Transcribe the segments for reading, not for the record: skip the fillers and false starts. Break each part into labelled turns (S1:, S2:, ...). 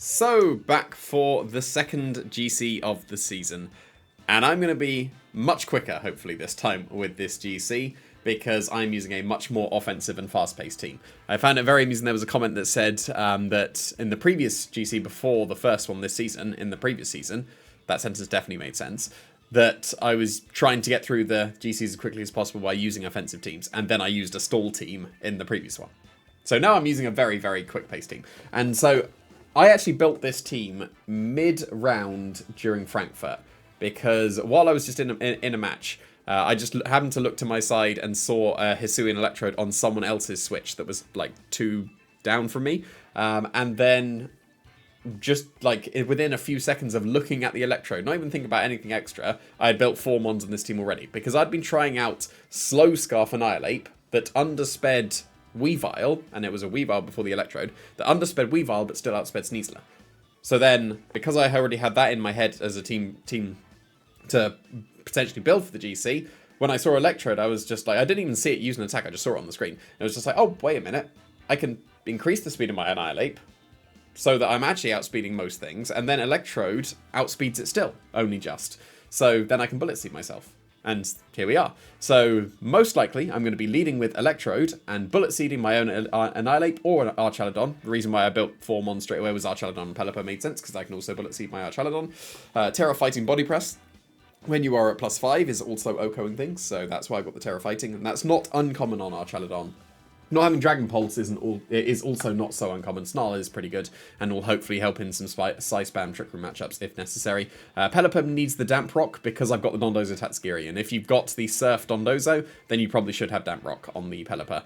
S1: So, back for the second GC of the season. And I'm going to be much quicker, hopefully, this time with this GC, because I'm using a much more offensive and fast-paced team. I found it very amusing. There was a comment that said that in the previous GC before the first one this season, in the previous season, that sentence definitely made sense, that I was trying to get through the GCs as quickly as possible by using offensive teams, and then I used a stall team in the previous one. So now I'm using a very, very quick-paced team. And so I actually built this team mid-round during Frankfurt, because while I was just in a match, I just happened to look to my side and saw a Hisuian Electrode on someone else's switch that was like 2 down from me. And then just like within a few seconds of looking at the Electrode, not even thinking about anything extra, I had built 4 mons on this team already. Because I'd been trying out Slow Scarf Annihilate that undersped Weavile, and it was a Weavile before the Electrode, that undersped Weavile but still outsped Sneasler. So then, because I already had that in my head as a team to potentially build for the GC, when I saw Electrode, I was just like, I didn't even see it use an attack, I just saw it on the screen. And it was just like, oh, wait a minute, I can increase the speed of my Annihilate so that I'm actually outspeeding most things, and then Electrode outspeeds it still, only just. So then I can Bullet Seed myself. And here we are. So most likely, I'm going to be leading with Electrode and Bullet Seeding my own Annihilate or Archaladon. The reason why I built 4 mons straight away was Archaladon and Pelipper made sense, because I can also Bullet Seed my Archaladon. Terra Fighting Body Press, when you are at +5, is also OHKOing things, so that's why I got the Terra Fighting, and that's not uncommon on Archaladon. Not having Dragon Pulse is also not so uncommon. Snarl is pretty good, and will hopefully help in some Psy Spam Trick Room matchups if necessary. Pelipper needs the Damp Rock because I've got the Dondozo Tatsugiri, and if you've got the Surf Dondozo, then you probably should have Damp Rock on the Pelipper.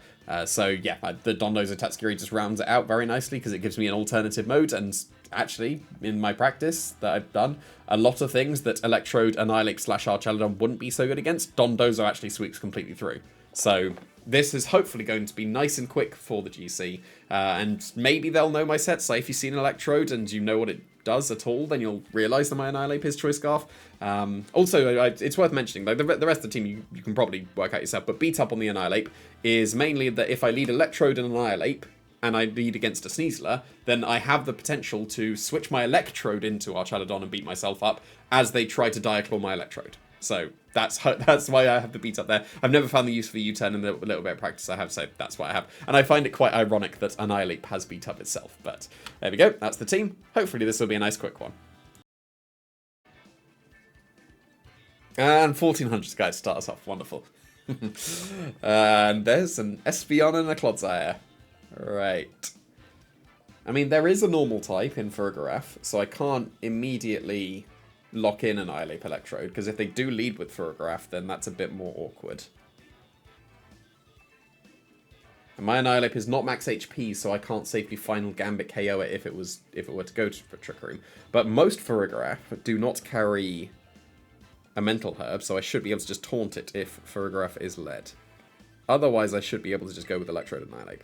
S1: So yeah, the Dondozo Tatsugiri just rounds it out very nicely because it gives me an alternative mode, and actually, in my practice that I've done, a lot of things that Electrode, Annihilate / Archaladon wouldn't be so good against, Dondozo actually sweeps completely through. So this is hopefully going to be nice and quick for the GC, and maybe they'll know my set. So if you've seen Electrode and you know what it does at all, then you'll realise that my Annihilate is Choice Scarf. Also, it's worth mentioning, though, the rest of the team you can probably work out yourself, but beat up on the Annihilate is mainly that if I lead Electrode and Annihilate, and I lead against a Sneasler, then I have the potential to switch my Electrode into Archaladon and beat myself up as they try to Diaclaw my Electrode. So that's why I have the beat up there. I've never found the use for the U-turn in the little bit of practice I have, so that's why I have. And I find it quite ironic that Annihilate has beat up itself. But there we go, that's the team. Hopefully this will be a nice quick one. And 1400s, guys, start us off. Wonderful. And there's an Espeon and a Clodsire. Right. I mean, there is a normal type in Farigiraf, so I can't immediately lock in Annihilate Electrode, because if they do lead with Farigiraf, then that's a bit more awkward. And my Annihilate is not max HP, so I can't safely Final Gambit KO it if it were to go for Trick Room. But most Farigiraf do not carry a Mental Herb, so I should be able to just taunt it if Farigiraf is led. Otherwise, I should be able to just go with Electrode Annihilate.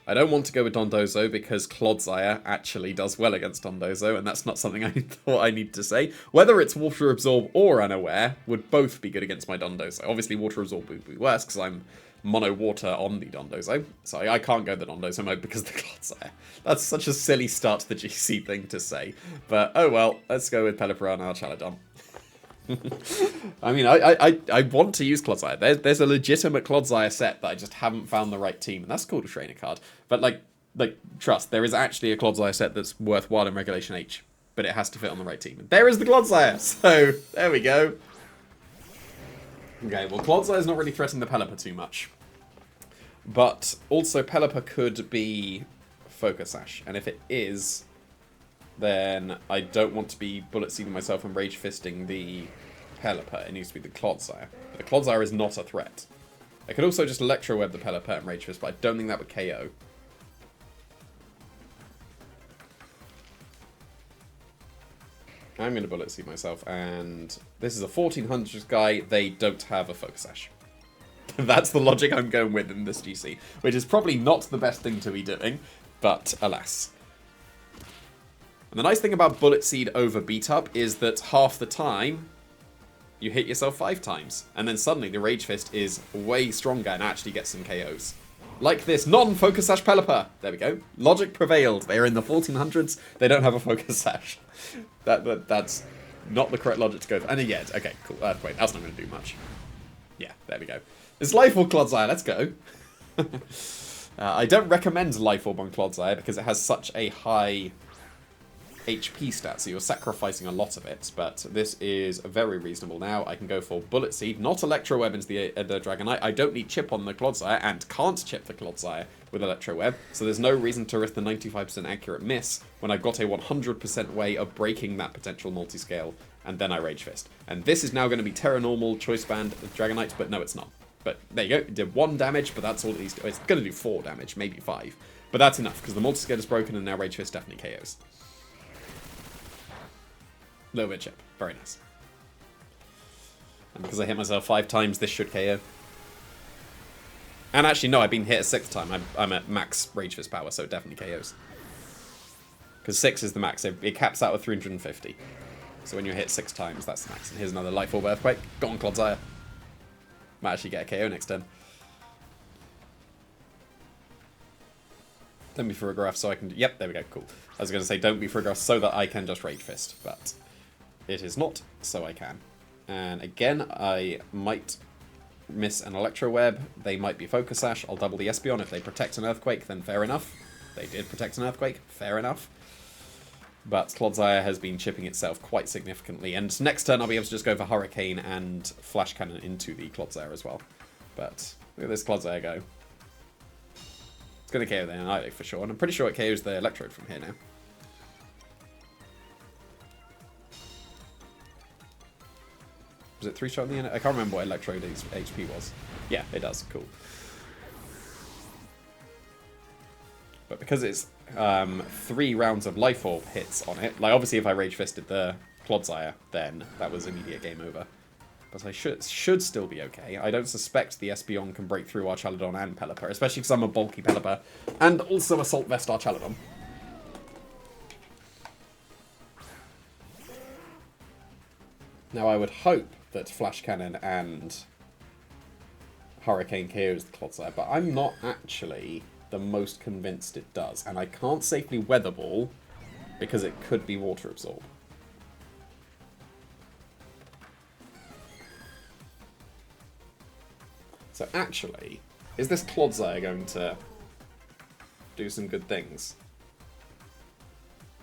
S1: I don't want to go with Dondozo because Clodsire actually does well against Dondozo, and that's not something I thought I need to say. Whether it's Water Absorb or Unaware would both be good against my Dondozo. Obviously, Water Absorb would be worse because I'm mono water on the Dondozo, so I can't go the Dondozo mode because of the Clodsire. That's such a silly start to the GC thing to say. But oh well, let's go with Pelipper and Archaladon. I mean, I want to use Clodsire. There's a legitimate Clodsire set that I just haven't found the right team, and that's called a trainer card. But like trust, there is actually a Clodsire set that's worthwhile in Regulation H, but it has to fit on the right team. And there is the Clodsire, so there we go. Okay, well, Clodsire's not really threatening the Pelipper too much, but also Pelipper could be Focus Sash, and if it is, then I don't want to be Bullet Seeding myself and Rage Fisting the Pelipper. It needs to be the Clodsire. The Clodsire is not a threat. I could also just Electro Web the Pelipper and Rage Fist, but I don't think that would KO. I'm going to Bullet Seed myself, and this is a 1400s guy. They don't have a Focus Sash. That's the logic I'm going with in this GC, which is probably not the best thing to be doing, but alas. And the nice thing about Bullet Seed over Beat Up is that half the time, you hit yourself 5 times. And then suddenly the Rage Fist is way stronger and actually gets some KOs. Like this non-focus sash Pelipper. There we go. Logic prevailed. They are in the 1400s. They don't have a focus sash. That's not the correct logic to go for. And yet, okay, cool. Wait, that's not going to do much. Yeah, there we go. It's Life Orb Clodsire. Let's go. I don't recommend Life Orb on Clodsire because it has such a high HP stat, so you're sacrificing a lot of it, but this is very reasonable now. I can go for Bullet Seed, not Electro Web into the Dragonite. I don't need Chip on the Clodsire, and can't Chip the Clodsire with Electro Web, so there's no reason to risk the 95% accurate miss when I've got a 100% way of breaking that potential multi-scale, and then I Rage Fist. And this is now going to be Terra Normal, Choice Band, Dragonite, but no it's not. But there you go, it did 1 damage, but that's all it needs to do. It's going to do 4 damage, maybe 5. But that's enough, because the multi-scale is broken, and now Rage Fist definitely KOs. Little bit chip. Very nice. And because I hit myself 5 times, this should KO. And actually, no, I've been hit a 6th time. I'm at max Rage Fist power, so it definitely KOs. Because 6 is the max. It caps out at 350. So when you're hit 6 times, that's the max. And here's another Life Orb Earthquake. Go on, Clodsire. Might actually get a KO next turn. Don't be for a graph so I can... Yep, there we go, cool. I was going to say don't be for a graph so that I can just Rage Fist, but... it is not, so I can. And again, I might miss an Electro Web. They might be Focus Sash. I'll double the Espeon. If they protect an Earthquake, then fair enough. They did protect an Earthquake. Fair enough. But Clodsire has been chipping itself quite significantly. And next turn, I'll be able to just go for Hurricane and Flash Cannon into the Clodsire as well. But look at this Clodsire go. It's going to KO the Annihilate for sure. And I'm pretty sure it KOs the Electrode from here now. Was it 3-shot in the end? I can't remember what Electrode HP was. Yeah, it does. Cool. But because it's 3 rounds of Life Orb hits on it, like obviously if I Rage Fisted the Clodsire, then that was immediate game over. But I should still be okay. I don't suspect the Espeon can break through Archaladon and Pelipper, especially because I'm a bulky Pelipper, and also Assault Vest Archaladon. Now I would hope that Flash Cannon and Hurricane KOs the Clodsire, but I'm not actually the most convinced it does. And I can't safely Weather Ball because it could be Water Absorb. So actually, is this Clodsire going to do some good things?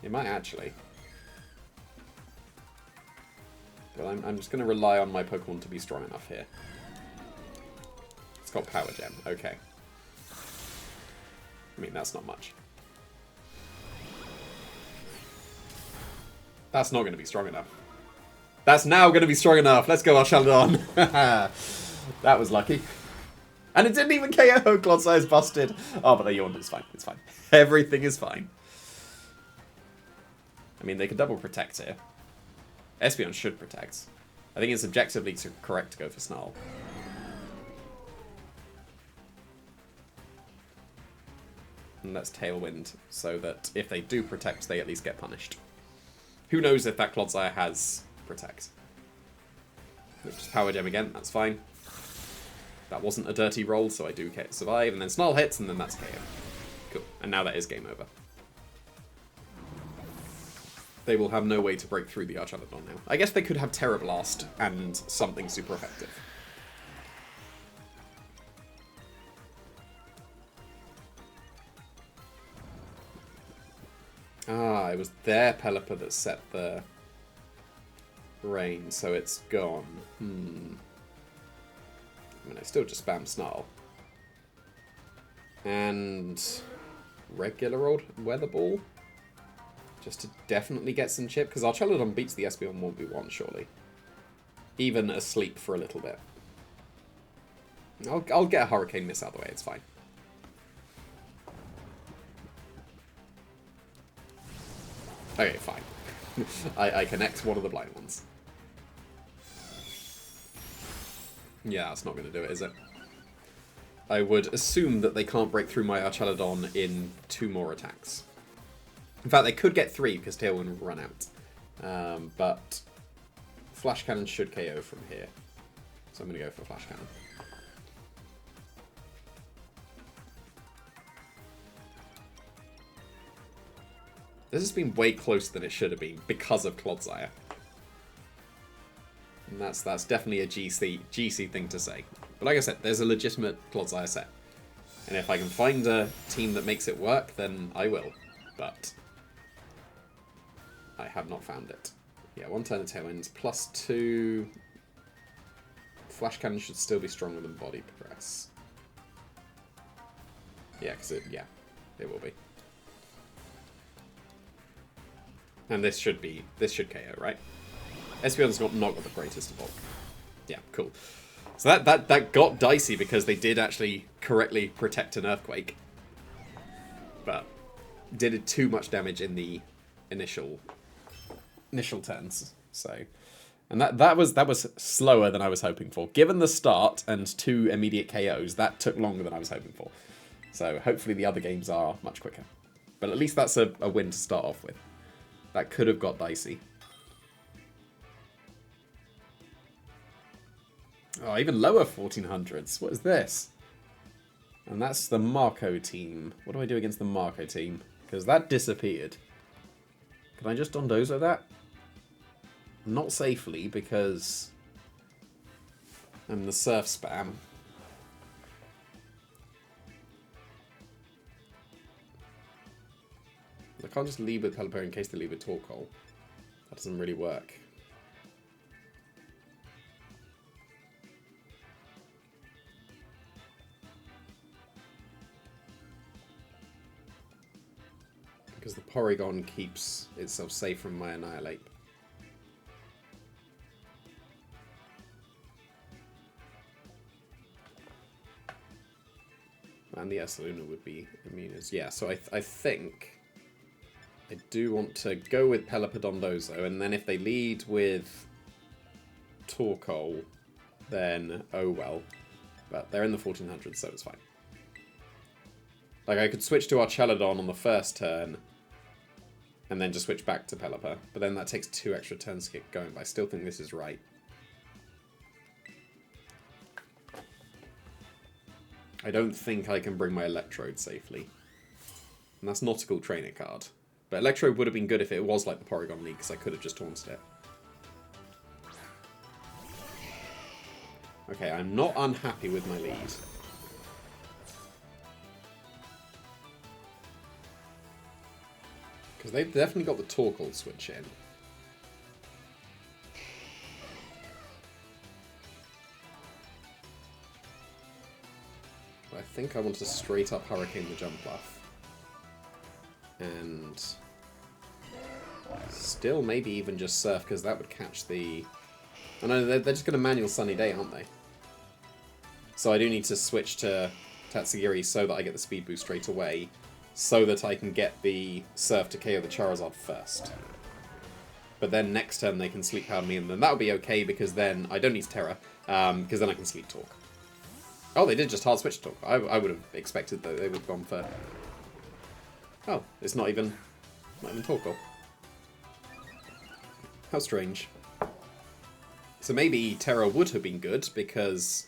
S1: It might actually. But I'm just going to rely on my Pokemon to be strong enough here. It's got Power Gem. Okay. I mean, that's not much. That's not going to be strong enough. That's now going to be strong enough. Let's go, Archaladon. That was lucky. And it didn't even KO. Clodsire's busted. Oh, but they yawned. It's fine. It's fine. Everything is fine. I mean, they could double protect here. Espeon should protect. I think it's objectively correct to go for Snarl. And that's Tailwind, so that if they do protect, they at least get punished. Who knows if that Clodsire has protect. Which is Power Gem again, that's fine. That wasn't a dirty roll, so I do survive, and then Snarl hits, and then that's KO. Cool, and now that is game over. They will have no way to break through the Archaladon now. I guess they could have Terra Blast and something super effective. Ah, it was their Pelipper that set the rain, so it's gone. I mean, I still just spam Snarl. And regular old Weather Ball? Just to definitely get some chip, because Archaladon beats the Espeon 1v1, surely. Even asleep for a little bit. I'll get a Hurricane Miss out of the way, it's fine. Okay, fine. I connect one of the blind ones. Yeah, that's not going to do it, is it? I would assume that they can't break through my Archaladon in 2 more attacks. In fact, they could get 3 because Tailwind will run out. But Flash Cannon should KO from here. So I'm going to go for Flash Cannon. This has been way closer than it should have been because of Clodsire. And that's definitely a GC thing to say. But like I said, there's a legitimate Clodsire set. And if I can find a team that makes it work, then I will. But I have not found it. Yeah, 1 turn of Tailwinds, +2. Flash Cannon should still be stronger than Body Press. Yeah, because it will be. And this should KO, right? Espeon's not got the greatest of all. Yeah, cool. So that got dicey because they did actually correctly protect an Earthquake. But did too much damage in the initial turns. So, and that was slower than I was hoping for. Given the start and 2 immediate KOs, that took longer than I was hoping for. So hopefully the other games are much quicker. But at least that's a win to start off with. That could have got dicey. Oh, even lower 1400s. What is this? And that's the Marco team. What do I do against the Marco team? Because that disappeared. Can I just Dondozo that? Not safely, because I'm the Surf Spam. I can't just lead with Pelipper in case they lead with Torkoal. That doesn't really work. Because the Porygon keeps itself safe from my Annihilate. And the Ursaluna would be immune as... Yeah, so I think I do want to go with Pelipper Dondozo, and then if they lead with Torkoal, then oh well. But they're in the 1400s, so it's fine. Like, I could switch to Archelodon on the first turn, and then just switch back to Pelipper. But then that takes 2 extra turns to get going, but I still think this is right. I don't think I can bring my Electrode safely. And that's Nautical Trainer card. But Electrode would have been good if it was like the Porygon League, because I could have just taunted it. Okay, I'm not unhappy with my lead. Because they've definitely got the Torkoal switch in. I think I want to straight up Hurricane the Jump Bluff. And still maybe even just Surf, because that would catch the... Oh no, they're just going to manual Sunny Day, aren't they? So I do need to switch to Tatsugiri so that I get the speed boost straight away, so that I can get the Surf to KO the Charizard first. But then next turn they can Sleep Powder me, and then that'll be okay, because then I don't need Terra, because then I can Sleep Talk. Oh, they did just hard switch Talk. I would have expected that they would have gone for... Oh, it's not even Torkoal. How strange. So maybe Terra would have been good, because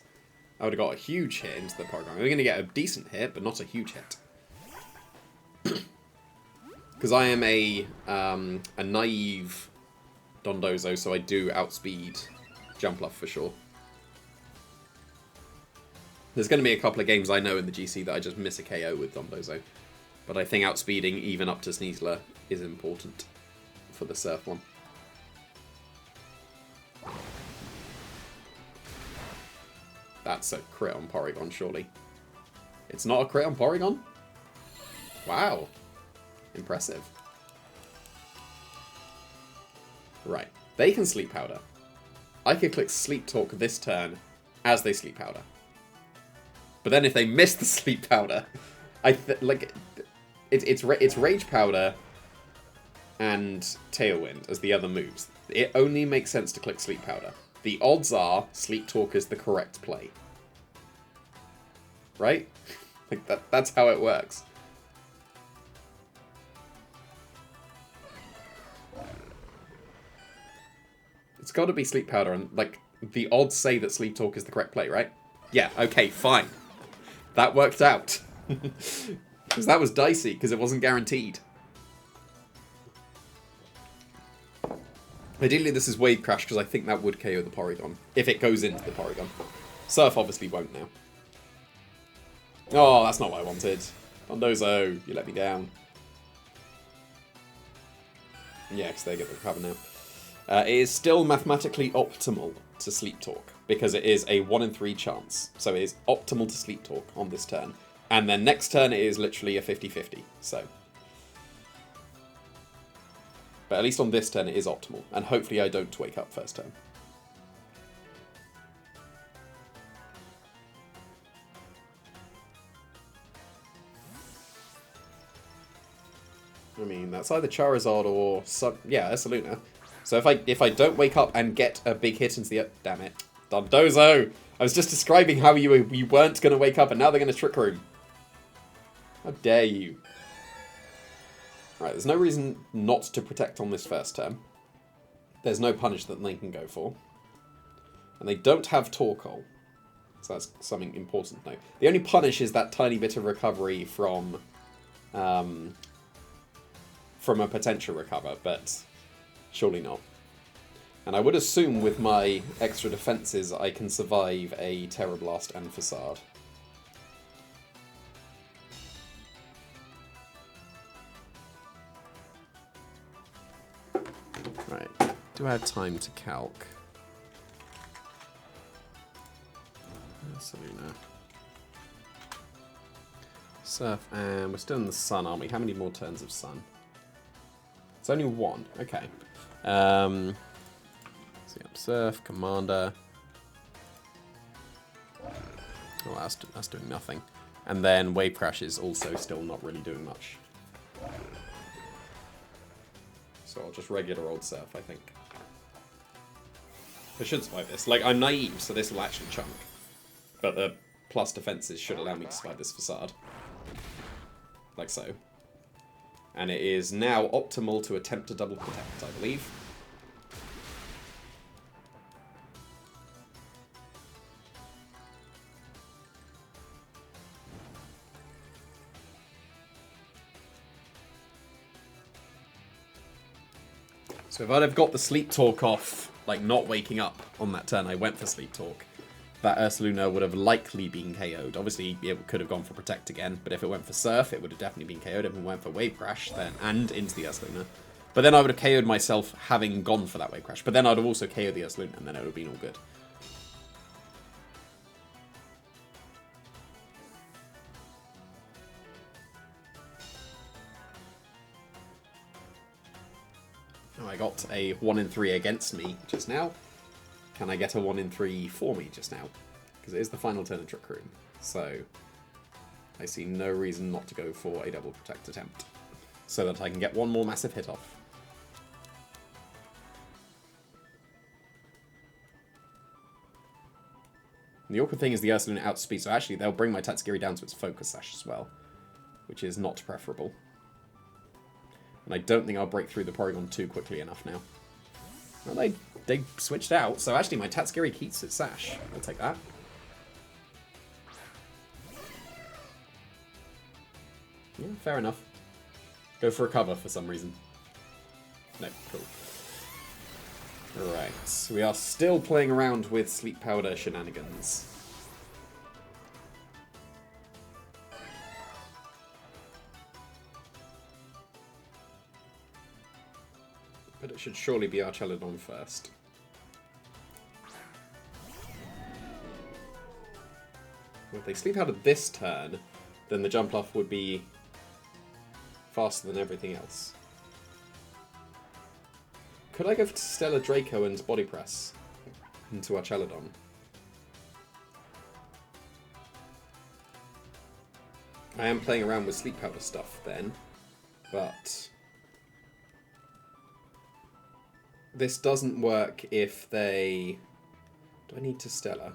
S1: I would have got a huge hit into the Porygon. We're going to get a decent hit, but not a huge hit. Because I am a naive Dondozo, so I do outspeed Jumpluff for sure. There's going to be a couple of games I know in the GC that I just miss a KO with Dondozo. But I think outspeeding even up to Sneasler is important for the Surf one. That's a crit on Porygon, surely. It's not a crit on Porygon? Wow. Impressive. Right. They can Sleep Powder. I could click Sleep Talk this turn as they Sleep Powder. But then if they miss the Sleep Powder, it's Rage Powder and Tailwind as the other moves. It only makes sense to click Sleep Powder. The odds are Sleep Talk is the correct play. Right? Like that's how it works. It's got to be Sleep Powder, and like the odds say that Sleep Talk is the correct play, right? Yeah, okay, fine. That worked out. Because that was dicey, because it wasn't guaranteed. Ideally, this is Wave Crash, because I think that would KO the Porygon, if it goes into the Porygon. Surf obviously won't now. Oh, that's not what I wanted. Dondozo, you let me down. Yeah, because they get the recover now. It is still mathematically optimal to Sleep Talk, because it is a 1 in 3 chance. So it is optimal to Sleep Talk on this turn. And then next turn it is literally a 50-50, so... But at least on this turn it is optimal, and hopefully I don't wake up first turn. I mean, that's either Charizard or... yeah, Espeon. So if I don't wake up and get a big hit into the... Damn it. Dondozo! I was just describing how you weren't going to wake up, and now they're going to Trick Room. How dare you. Right, there's no reason not to protect on this first turn. There's no punish that they can go for. And they don't have Torkoal. So that's something important to note. The only punish is that tiny bit of recovery from a potential recover, but surely not. And I would assume with my extra defenses I can survive a Terra Blast and Facade. Right, do I have time to calc? Selena. Surf, and we're still in the sun, aren't we? How many more turns of sun? It's only 1. Okay. So yeah, Surf, Commander. Oh, that's doing nothing. And then Wave Crash is also still not really doing much. So I'll just regular old Surf, I think. I should survive this. Like, I'm naive, so this will actually chunk. But the plus defenses should allow me to survive this Facade. Like so. And it is now optimal to attempt to double protect, I believe. So if I'd have got the Sleep Talk off, like not waking up on that turn, I went for Sleep Talk, that Ursaluna would have likely been KO'd. Obviously, it could have gone for Protect again, but if it went for Surf, it would have definitely been KO'd. If it went for Wave Crash, then and into the Ursaluna. But then I would have KO'd myself having gone for that Wave Crash. But then I'd have also KO'd the Ursaluna, and then it would have been all good. Oh, I got a 1 in 3 against me just now. Can I get a 1 in 3 for me just now? Because it is the final turn of Trick Room. So I see no reason not to go for a double protect attempt. So that I can get one more massive hit off. And the awkward thing is the Ursaluna outspeed, so actually they'll bring my Tatsugiri down to its Focus Sash as well. Which is not preferable. And I don't think I'll break through the Porygon too quickly enough now. Well, they switched out, so actually my Tatsugiri keeps its Sash. I'll take that. Yeah, fair enough. Go for a cover for some reason. No, cool. Right, so we are still playing around with Sleep Powder shenanigans. But it should surely be Archelodon first. Well, if they Sleep Powder this turn, then the jump off would be faster than everything else. Could I go for Stellar Draco and Body Press into Archelodon? I am playing around with Sleep Powder stuff then, but this doesn't work if they... Do I need to Stellar?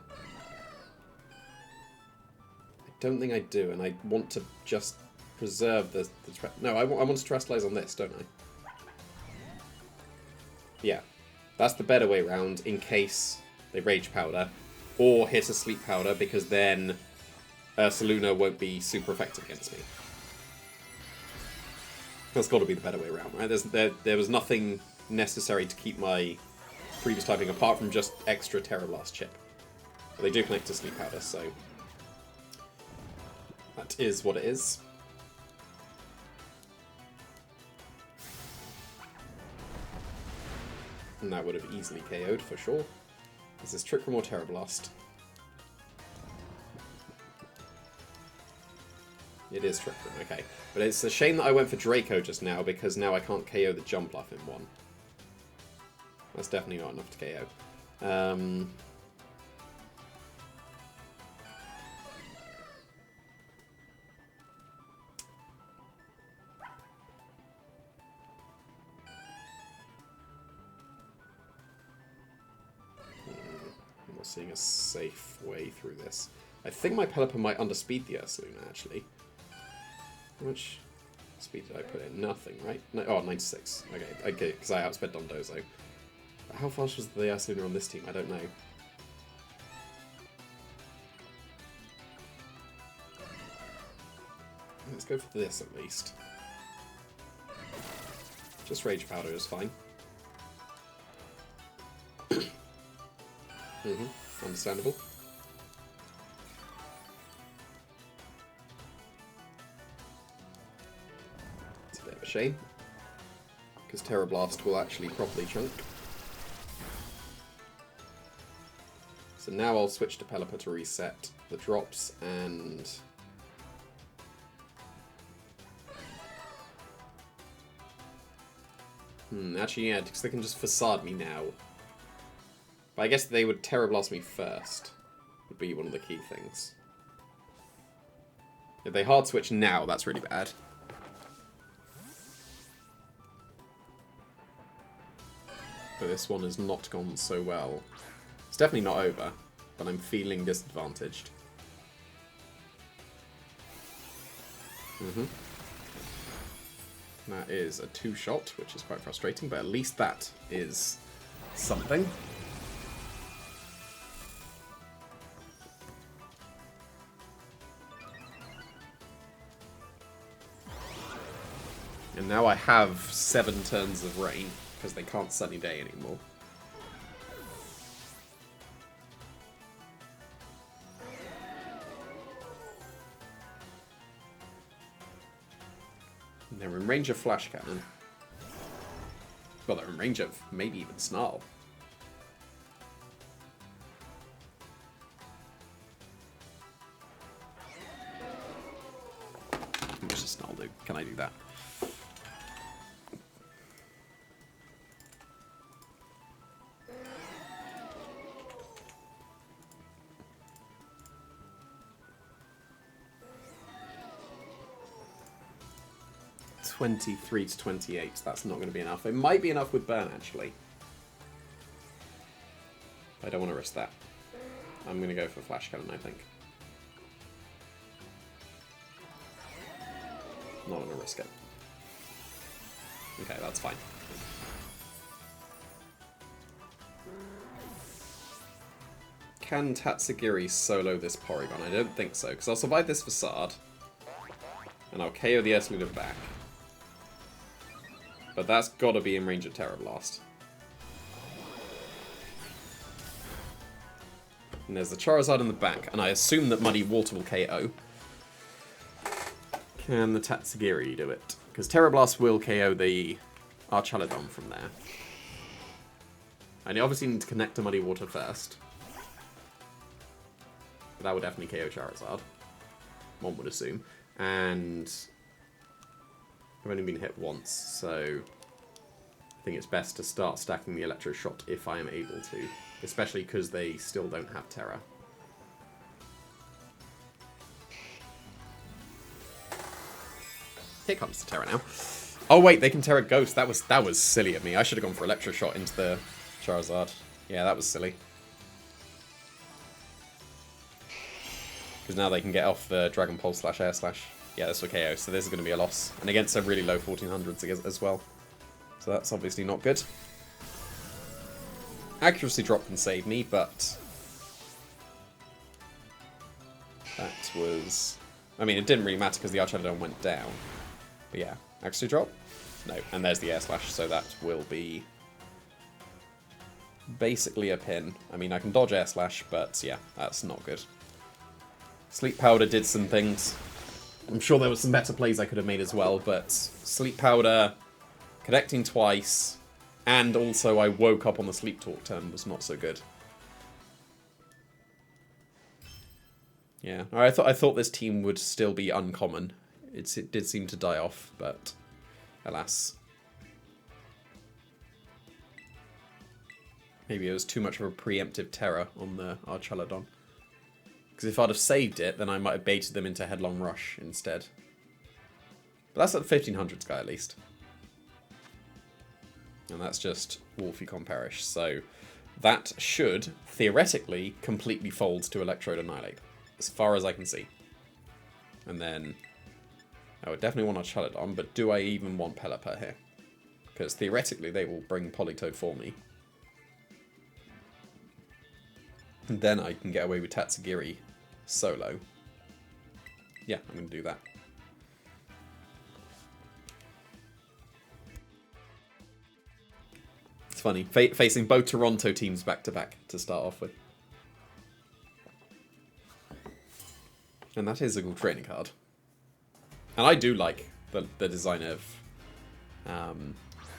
S1: I don't think I do, and I want to just preserve the no, I want to Terrestrialize on this, don't I? Yeah. That's the better way round in case they Rage Powder or hit a Sleep Powder, because then Ursaluna won't be super effective against me. That's got to be the better way around, right? There was nothing necessary to keep my previous typing apart from just extra Terra Blast chip. But they do connect to Sleep Powder, so that is what it is. And that would have easily KO'd for sure. This is Trick Room or Terra Blast. It is Trick Room, okay. But it's a shame that I went for Draco just now, because now I can't KO the Jump Bluff in one. That's definitely not enough to KO. I'm not seeing a safe way through this. I think my Pelipper might underspeed the Ursaluna, actually. How much speed did I put in? Nothing, right? No, oh, 96. Okay, because I outsped Dondozo. But how fast was the Ursaluna on this team? I don't know. Let's go for this at least. Just Rage Powder is fine. Understandable. It's a bit of a shame, because Terra Blast will actually properly chunk. So now I'll switch to Pelipper to reset the drops, and actually, yeah, because they can just Facade me now. But I guess they would Terra Blast me first, would be one of the key things. If they hard switch now, that's really bad. But this one has not gone so well. It's definitely not over, but I'm feeling disadvantaged. That is a 2-shot, which is quite frustrating, but at least that is something. And now I have 7 turns of rain, because they can't Sunny Day anymore. And they're in range of Flash Cannon. Well, they're in range of maybe even Snarl. How much does Snarl do? Can I do that? (23 to 28). That's not going to be enough. It might be enough with Burn, actually. I don't want to risk that. I'm going to go for Flash Cannon, I think. Not going to risk it. Okay, that's fine. Can Tatsugiri solo this Porygon? I don't think so, because I'll survive this Facade. And I'll KO the Ursaluna back. But that's got to be in range of Terra Blast. And there's the Charizard in the back, and I assume that Muddy Water will KO. Can the Tatsugiri do it? Because Terra Blast will KO the Archaludon from there. And you obviously need to connect to Muddy Water first. But that would definitely KO Charizard. One would assume. And I've only been hit once, so I think it's best to start stacking the Electro Shot if I am able to. Especially because they still don't have Terra. Here comes the Terra now. Oh wait, they can Terra Ghost. That was silly of me. I should have gone for Electro Shot into the Charizard. Yeah, that was silly. Because now they can get off the Dragon Pulse / Air Slash. Yeah, this will KO, so this is going to be a loss. And against a really low 1400s as well. So that's obviously not good. Accuracy drop can save me, but that was... I mean, it didn't really matter because the Archaludon went down. But yeah, accuracy drop? No. And there's the Air Slash, so that will be basically a pin. I mean, I can dodge Air Slash, but yeah, that's not good. Sleep Powder did some things. I'm sure there were some better plays I could have made as well, but Sleep Powder, connecting twice, and also I woke up on the Sleep Talk turn was not so good. Yeah, I thought this team would still be uncommon. It did seem to die off, but alas. Maybe it was too much of a preemptive terror on the Archelodon. Because if I'd have saved it, then I might have baited them into Headlong Rush instead. But that's at the 1500s guy at least. And that's just Wolfecon Perish. So that should, theoretically, completely fold to Electrode Annihilate. As far as I can see. And then I would definitely want Archelodon, but do I even want Pelipper here? Because theoretically they will bring Politoed for me. And then I can get away with Tatsugiri solo. Yeah, I'm going to do that. It's funny, facing both Toronto teams back-to-back to start off with. And that is a good training card. And I do like the design of...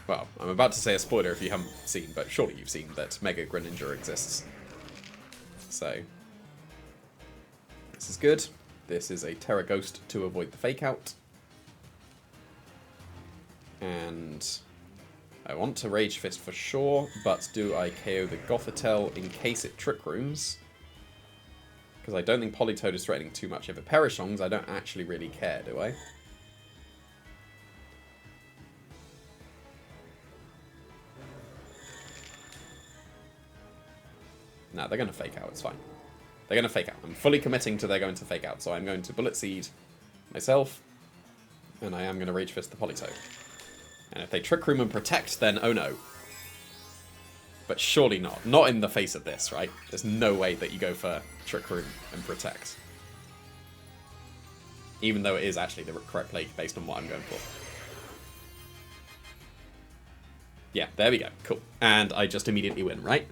S1: well, I'm about to say a spoiler if you haven't seen, but surely you've seen that Mega Greninja exists. So, this is good. This is a Terra Ghost to avoid the Fake Out. And I want to Rage Fist for sure, but do I KO the Gothitelle in case it Trick Rooms? Because I don't think Politoed is threatening too much. If it Perishlongs, I don't actually really care, do I? No, they're going to Fake Out. It's fine. They're going to Fake Out. I'm fully committing to they're going to Fake Out. So I'm going to Bullet Seed myself. And I am going to Rage Fist the Politoed. And if they Trick Room and Protect, then oh no. But surely not. Not in the face of this, right? There's no way that you go for Trick Room and Protect. Even though it is actually the correct play based on what I'm going for. Yeah, there we go. Cool. And I just immediately win, right?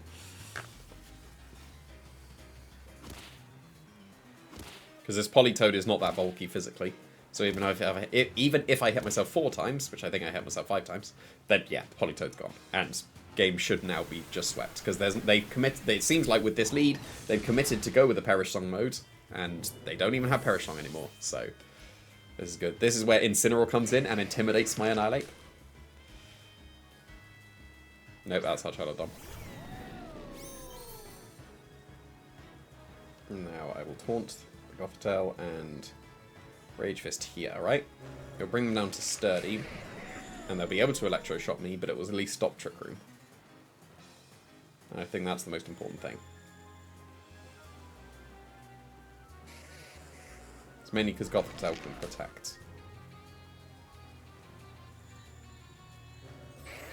S1: Because this Politoed is not that bulky physically. So even if I hit myself 4 times, which I think I hit myself 5 times, then yeah, Politoed's gone. And game should now be just swept. Because it seems like with this lead, they've committed to go with the Perishlong mode. And they don't even have Perishlong anymore. So this is good. This is where Incineroar comes in and intimidates my Annihilate. Nope, that's Archelodon. Now I will taunt Gothitelle and Rage Fist here, right? It'll bring them down to Sturdy, and they'll be able to Electro Shot me, but it will at least stop Trick Room. And I think that's the most important thing. It's mainly because Gothitelle can protect.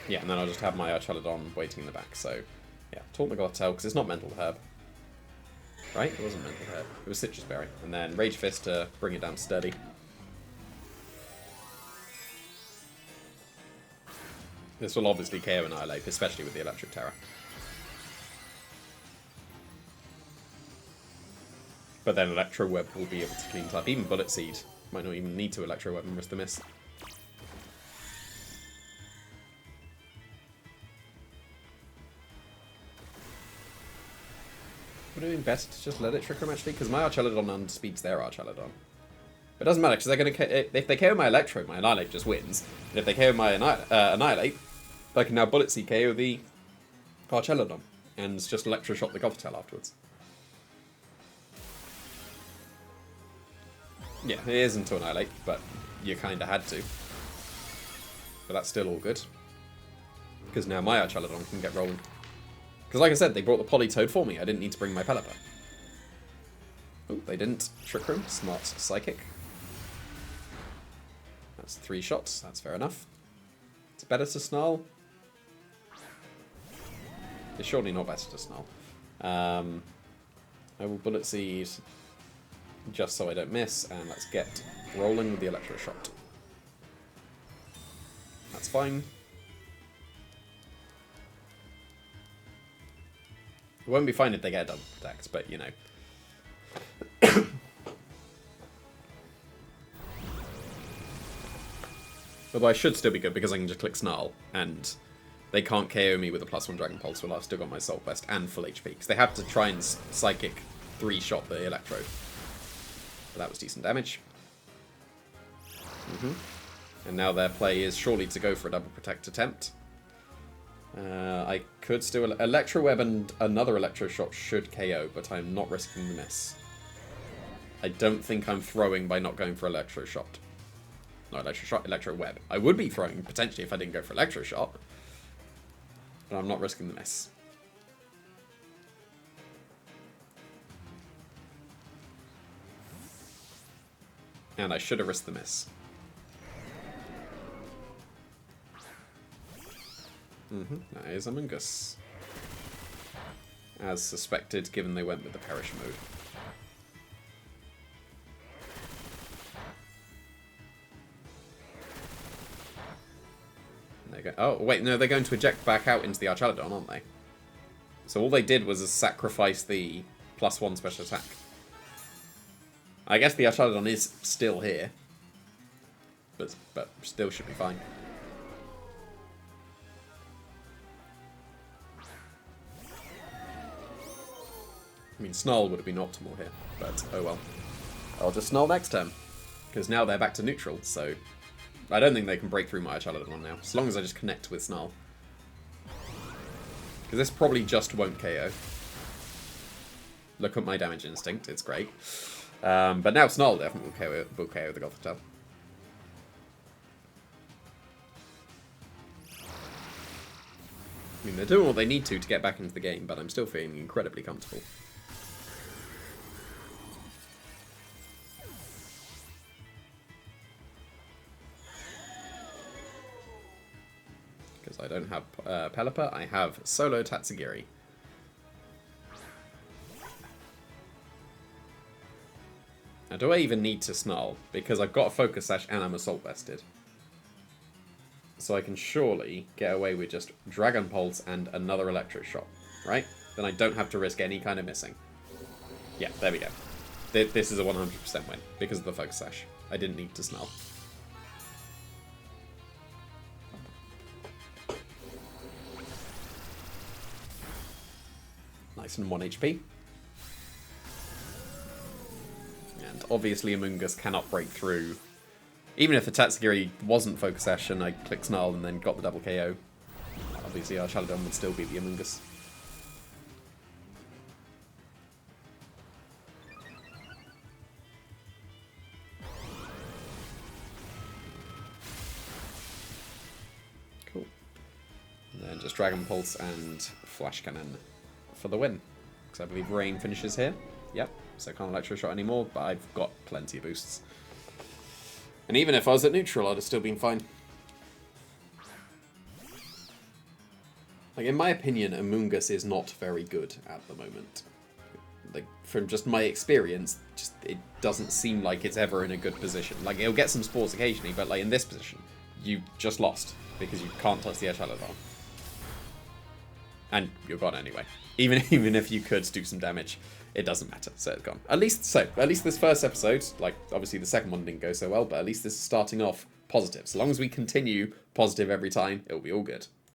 S1: Yeah, and then I'll just have my Archelodon waiting in the back, so yeah, taunt the Gothitelle, because it's not Mental Herb. Right? It wasn't Mental Herb. It was Citrus Berry. And then Rage Fist to bring it down Sturdy. This will obviously KO Annihilate, especially with the Electric Terror. But then Electro Web will be able to clean it up. Even Bullet Seed might not even need to Electro Web and risk the miss. Would it have been better to just let it Trick Room actually? Because my Archelodon unspeeds their Archelodon. But it doesn't matter, because they're going to... If they KO my Electro, my Annihilate just wins. And if they KO my Annihilate, I can now Bullet Seed KO the Archelodon. And just Electro Shot the Gothitelle afterwards. Yeah, it isn't to Annihilate, but you kind of had to. But that's still all good. Because now my Archelodon can get rolling. Because like I said, they brought the Politoed for me. I didn't need to bring my Pelipper. Oh, they didn't. Trick Room. Smart Psychic. That's 3 shots. That's fair enough. It's better to Snarl. It's surely not better to Snarl. I will Bullet Seed just so I don't miss. And let's get rolling with the Electro Shot. That's fine. It won't be fine if they get a double protect, but you know. Although I should still be good because I can just click Snarl and they can't KO me with a +1 Dragon Pulse while I've still got my Assault Vest and full HP. Because they have to try and Psychic 3-shot the Electro. But that was decent damage. And now their play is surely to go for a double protect attempt. I could still... Electro Web and another Electro Shot should KO, but I'm not risking the miss. I don't think I'm throwing by not going for Electro Shot. No, Electro Shot, Electro Web. I would be throwing, potentially, if I didn't go for Electro Shot. But I'm not risking the miss. And I should have risked the miss. That is Amoonguss. As suspected, given they went with the Perish mode. Oh, wait, no, they're going to eject back out into the Archaladon, aren't they? So all they did was sacrifice the +1 special attack. I guess the Archaladon is still here. But still should be fine. I mean, Snarl would have been optimal here, but oh well. I'll just Snarl next turn. Because now they're back to neutral, so... I don't think they can break through my Archaladon now, as long as I just connect with Snarl. Because this probably just won't KO. Look at my damage instinct, it's great. But now Snarl definitely will KO the Gothitelle. I mean, they're doing what they need to get back into the game, but I'm still feeling incredibly comfortable. Because I don't have Pelipper, I have Solo Tatsugiri. Now, do I even need to Snarl? Because I've got a Focus Sash and I'm Assault Vested. So I can surely get away with just Dragon Pulse and another Electro Shot, right? Then I don't have to risk any kind of missing. Yeah, there we go. This is a 100% win because of the Focus Sash. I didn't need to Snarl. Nice and 1 HP. And obviously Amoonguss cannot break through. Even if the Tatsugiri wasn't Focus Sash and I clicked Snarl and then got the double KO, obviously Archaladon would still be the Amoonguss. Cool. And then just Dragon Pulse and Flash Cannon for the win. Because I believe Rain finishes here. Yep, so I can't Electro Shot anymore, but I've got plenty of boosts. And even if I was at neutral, I'd have still been fine. Like, in my opinion, Amoonguss is not very good at the moment. Like, from just my experience, it doesn't seem like it's ever in a good position. Like, it'll get some sports occasionally, but like in this position, you just lost because you can't touch the Archaladon. And you're gone anyway. Even if you could do some damage, it doesn't matter, so it's gone. At least this first episode, like, obviously the second one didn't go so well, but at least this is starting off positive. So long as we continue positive every time, it'll be all good.